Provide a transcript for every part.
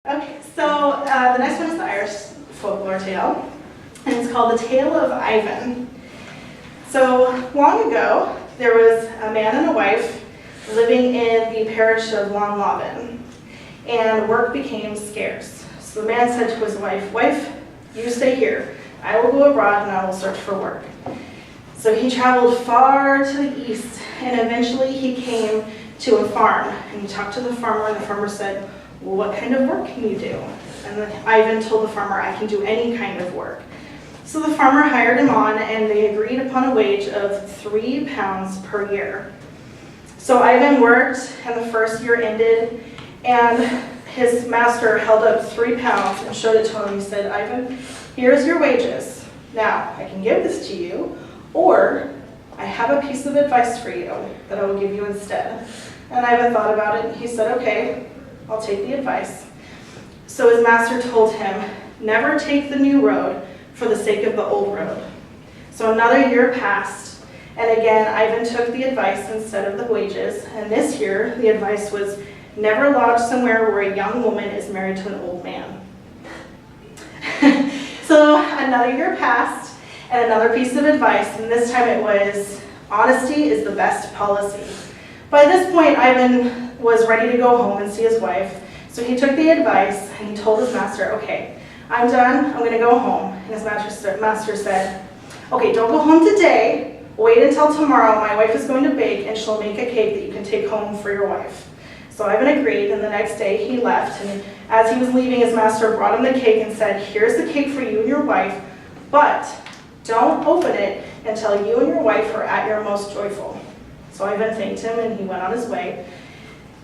Okay, so the next one is the Irish folklore tale, and it's called The Tale of Ivan. So long ago, there was a man and a wife living in the parish of Llanlovin, and work became scarce. So the man said to his wife, "Wife, you stay here. I will go abroad and I will search for work." So he traveled far to the east, and eventually he came to a farm, and he talked to the farmer, and the farmer said, "Well, what kind of work can you do?" And then Ivan told the farmer, "I can do any kind of work." So the farmer hired him on, and they agreed upon a wage of 3 pounds per year. So Ivan worked, and the first year ended, and his master held up 3 pounds and showed it to him. He said, "Ivan, here's your wages. Now, I can give this to you, or I have a piece of advice for you that I will give you instead." And Ivan thought about it, and he said, "Okay, I'll take the advice." So his master told him, "Never take the new road for the sake of the old road." So another year passed, and again Ivan took the advice instead of the wages, and this year the advice was, "Never lodge somewhere where a young woman is married to an old man." So another year passed, and another piece of advice, and this time it was, "Honesty is the best policy." By this point, Ivan was ready to go home and see his wife, so he took the advice and he told his master, "Okay, I'm done, I'm going to go home." And his master said, "Okay, don't go home today, wait until tomorrow. My wife is going to bake and she'll make a cake that you can take home for your wife." So Ivan agreed, and the next day he left, and as he was leaving, his master brought him the cake and said, "Here's the cake for you and your wife, but don't open it until you and your wife are at your most joyful." So Ivan thanked him and he went on his way.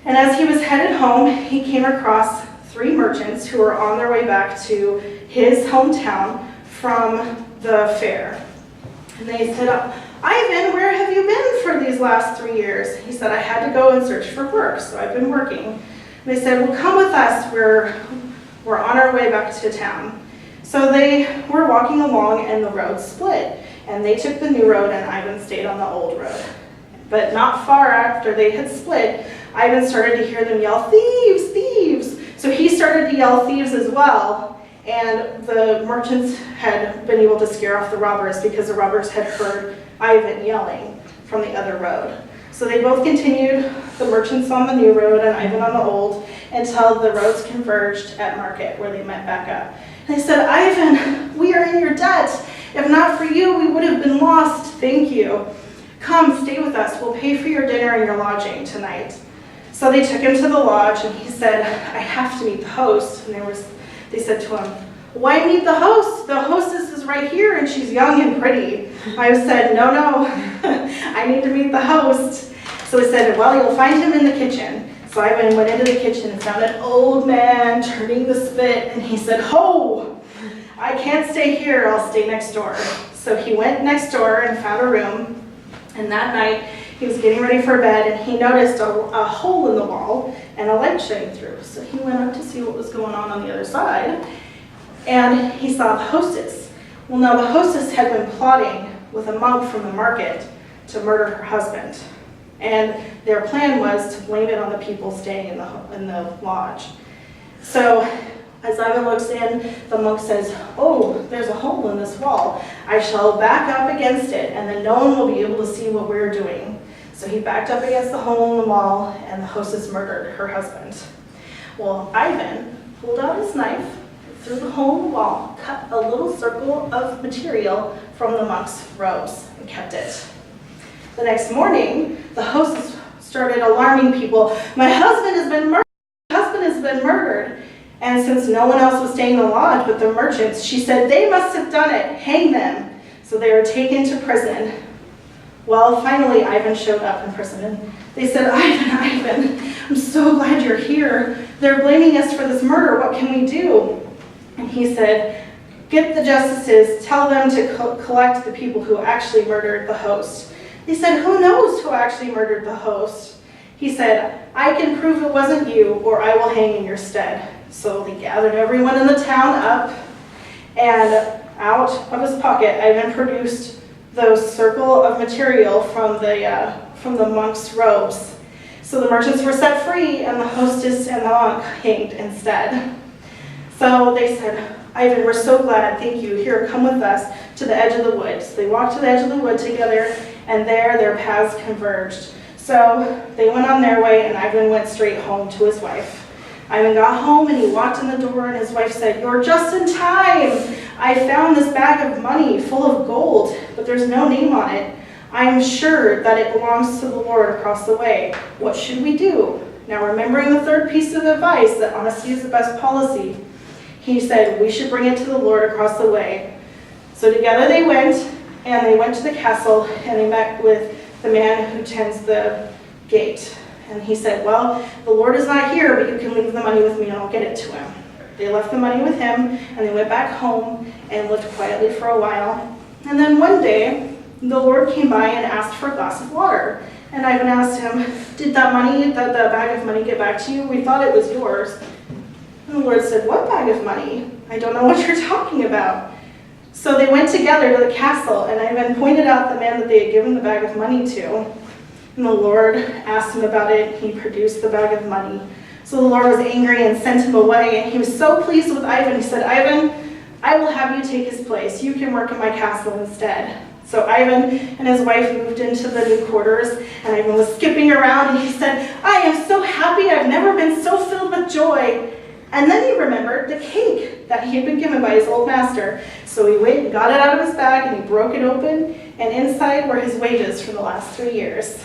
And as he was headed home, he came across 3 merchants who were on their way back to his hometown from the fair. And they said, "Ivan, where have you been for these last 3 years?" He said, "I had to go and search for work, so I've been working." And they said, "Well, come with us, we're on our way back to town." So they were walking along and the road split, and they took the new road and Ivan stayed on the old road. But not far after they had split, Ivan started to hear them yell, "Thieves, thieves!" So he started to yell thieves as well, and the merchants had been able to scare off the robbers because the robbers had heard Ivan yelling from the other road. So they both continued, the merchants on the new road and Ivan on the old, until the roads converged at market where they met back up. And they said, "Ivan, we are in your debt. If not for you, we would have been lost. Thank you. Come, stay with us. We'll pay for your dinner and your lodging tonight." So they took him to the lodge, and he said, "I have to meet the host." And they said to him, "Why meet the host? The hostess is right here, and she's young and pretty." I said, "No, I need to meet the host." So they said, "Well, you'll find him in the kitchen." So Ivan went into the kitchen and found an old man turning the spit, and he said, "Ho! I can't stay here, I'll stay next door." So he went next door and found a room, and that night he was getting ready for bed, and he noticed a hole in the wall and a light shining through. So he went up to see what was going on the other side, and he saw the hostess. Well, now the hostess had been plotting with a monk from the market to murder her husband, and their plan was to blame it on the people staying in the lodge. So as Ivan looks in, the monk says, "Oh, there's a hole in this wall. I shall back up against it, and then no one will be able to see what we're doing." So he backed up against the hole in the wall, and the hostess murdered her husband. Well, Ivan pulled out his knife, through the hole in the wall, cut a little circle of material from the monk's robes, and kept it. The next morning, the hostess started alarming people. "My husband has been murdered! My husband has been murdered!" And since no one else was staying in the lodge but the merchants, she said, "They must have done it. Hang them." So they were taken to prison. Well, finally, Ivan showed up in prison, and they said, Ivan, I'm so glad you're here. They're blaming us for this murder. What can we do?" And he said, "Get the justices. Tell them to collect the people who actually murdered the host." They said, "Who knows who actually murdered the host?" He said, "I can prove it wasn't you, or I will hang in your stead." So they gathered everyone in the town up, and out of his pocket, Ivan produced the circle of material from the monk's robes. So the merchants were set free, and the hostess and the monk hanged instead. So they said, Ivan, we're so glad, thank you. Here, come with us to the edge of the wood. So they walked to the edge of the wood together, and there their paths converged. So they went on their way, and Ivan went straight home to his wife. Ivan got home, and he walked in the door, and his wife said, "You're just in time. I found this bag of money full of gold, but there's no name on it. I'm sure that it belongs to the Lord across the way. What should we do?" Now, remembering the third piece of advice, that honesty is the best policy, he said, "We should bring it to the Lord across the way." So together they went to the castle, and they met with the man who tends the gate. And he said, "Well, the Lord is not here, but you can leave the money with me and I'll get it to him." They left the money with him, and they went back home and lived quietly for a while. And then one day, the Lord came by and asked for a glass of water. And Ivan asked him, "Did the bag of money get back to you? We thought it was yours." And the Lord said, "What bag of money? I don't know what you're talking about." So they went together to the castle, and Ivan pointed out the man that they had given the bag of money to. And the Lord asked him about it. He produced the bag of money. So the Lord was angry and sent him away, and he was so pleased with Ivan. He said, "Ivan, I will have you take his place. You can work in my castle instead." So Ivan and his wife moved into the new quarters, and Ivan was skipping around, and he said, "I am so happy. I've never been so filled with joy." And then he remembered the cake that he had been given by his old master. So he went and got it out of his bag, and he broke it open, and inside were his wages for the last 3 years.